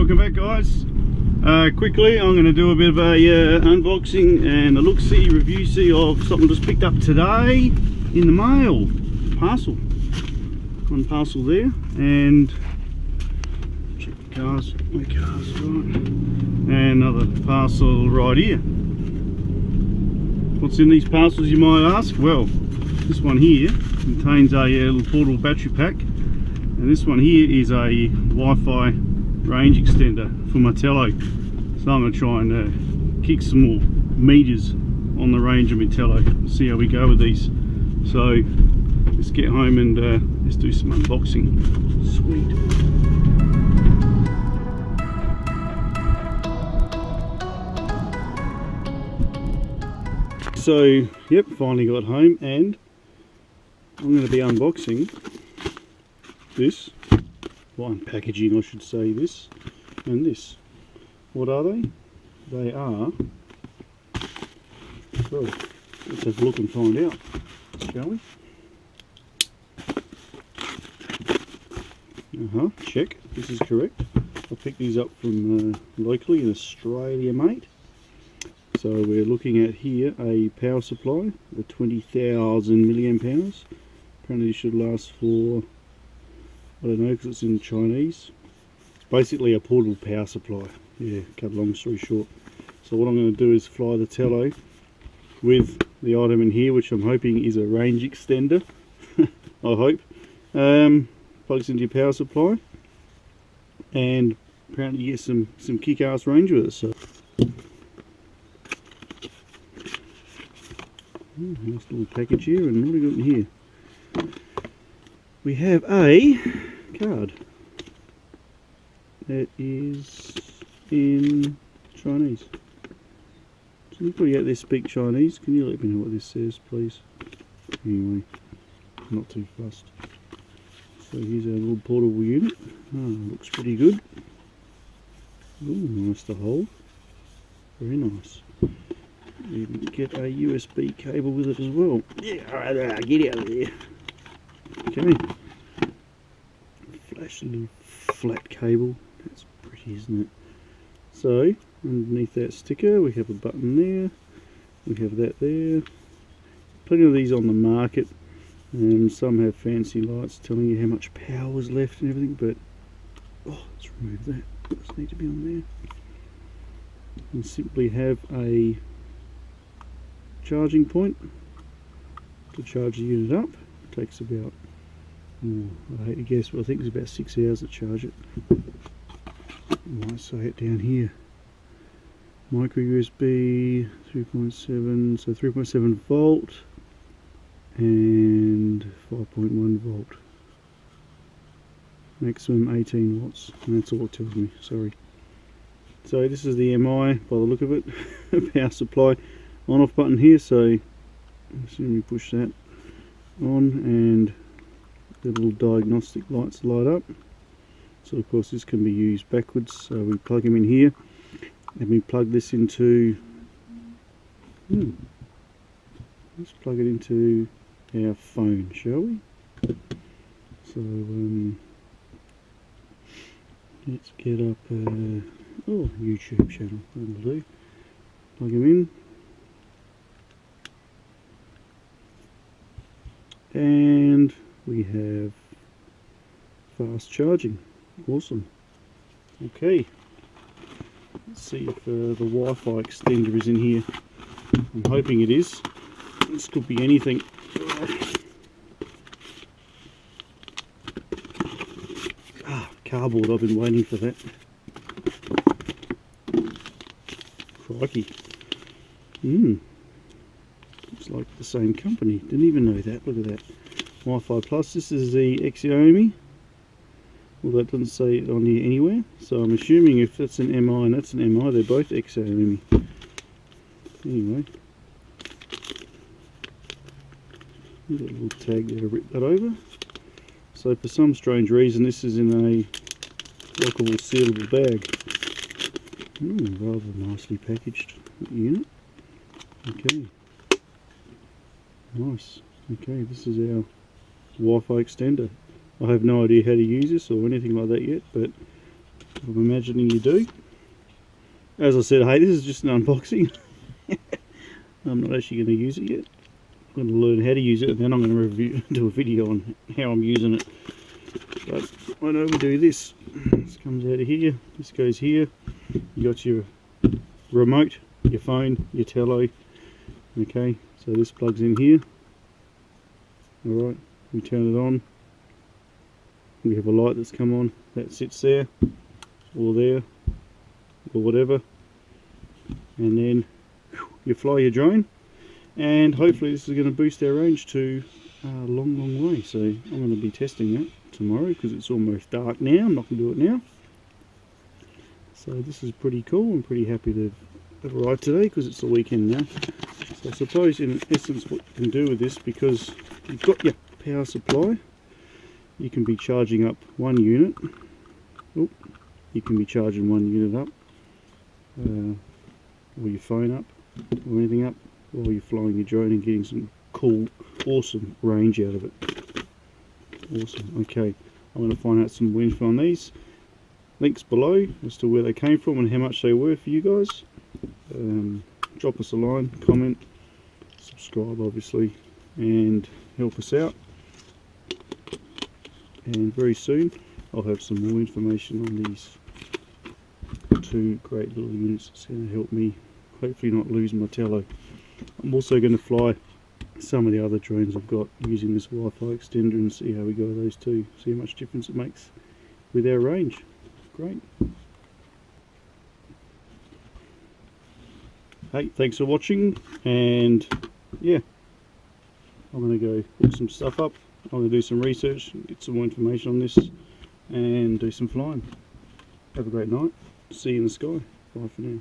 welcome back guys. Quickly I'm going to do a bit of a unboxing and a look-see, review-see of something just picked up today in the mail. Parcel. One parcel there, and check the cars, my car's right, and another parcel right here. What's in these parcels, you might ask? Well, this one here contains a little portable battery pack, and this one here is a Wi-Fi range extender for my Tello. So I'm going to try and kick some more meters on the range of my Tello. See how we go with these. So let's get home and let's do some unboxing. Sweet. So yep, finally got home, and I'm going to be unboxing this, well, packaging I should say, this and this. What are they? They are, well, let's have a look and find out, shall we? Check, this is correct. I picked these up from locally in Australia, mate. So we're looking at here a power supply, the 20,000 milliamp hours. Apparently this should last for, I don't know because it's in Chinese. It's basically a portable power supply. Yeah, cut a long story short. So what I'm going to do is fly the Tello with the item in here, which I'm hoping is a range extender. I hope. Plugs into your power supply, and apparently you get some kick-ass range with it. So nice little package here, and what have we got in here? We have a card that is in Chinese. So anybody out there speak Chinese? Can you let me know what this says, please? Anyway, not too fussed. So here's our little portable unit. Looks pretty good. Ooh, nice to hold. Very nice. You can get a USB cable with it as well. Yeah, alright, get out of there. Okay. Flash little flat cable. That's pretty, isn't it? So, underneath that sticker we have a button there. We have that there. Plenty of these on the market. Some have fancy lights telling you how much power is left and everything, but oh, let's remove that. Doesn't need to be on there. And simply have a charging point to charge the unit up. It takes about, I hate to guess, but I think it's about 6 hours to charge it. I might say it down here. Micro USB 3.7, so 3.7 volt. And 5.1 volt, maximum 18 watts, and that's all it tells me. Sorry. So this is the MI by the look of it. Power supply on off button here, so assume we push that on and the little diagnostic lights light up. So of course this can be used backwards, so we plug them in here and we plug this into let's plug it into our phone, shall we? So let's get up YouTube channel. That'll do. Plug them in, and we have fast charging. Awesome. Okay, let's see if the Wi-Fi extender is in here. I'm hoping it is. This could be anything. Cardboard, I've been waiting for that. Crikey. Looks like the same company. Didn't even know that. Look at that. Wi-Fi Plus. This is the Xiaomi. Well, that doesn't say it on here anywhere. So I'm assuming if that's an MI and that's an MI, they're both Xiaomi. Anyway. Got a little tag there to rip that over. So for some strange reason this is in a lockable sealable bag. Rather nicely packaged unit. Okay. Nice. Okay, this is our Wi-Fi extender. I have no idea how to use this or anything like that yet, but I'm imagining you do. As I said, hey, this is just an unboxing. I'm not actually going to use it yet. I'm going to learn how to use it, and then I'm going to do a video on how I'm using it. But why don't we do this? This comes out of here, this goes here. You got your remote, your phone, your tello. Okay, so this plugs in here. Alright, we turn it on. We have a light that's come on, that sits there, or there, or whatever. And then you fly your drone, and hopefully this is going to boost our range to a long way. So I'm going to be testing that tomorrow because it's almost dark now. I'm not going to do it now. So this is pretty cool. I'm pretty happy to have arrived today because it's the weekend now. So I suppose in essence what you can do with this, because you've got your power supply, you can be charging up one unit. Oh, you can be charging one unit up, or your phone up, or anything up, while you're flying your drone and getting some cool, awesome range out of it. Awesome. Okay, I'm going to find out some more info on these. Links below as to where they came from and how much they were for you guys. Drop us a line, comment, subscribe obviously, and help us out. And very soon I'll have some more information on these two great little units. It's going to help me hopefully not lose my tello. I'm also going to fly some of the other drones I've got using this Wi-Fi extender and see how we go with those two, see how much difference it makes with our range. Great. Hey, thanks for watching, and yeah, I'm going to go put some stuff up. I'm going to do some research, get some more information on this, and do some flying. Have a great night. See you in the sky. Bye for now.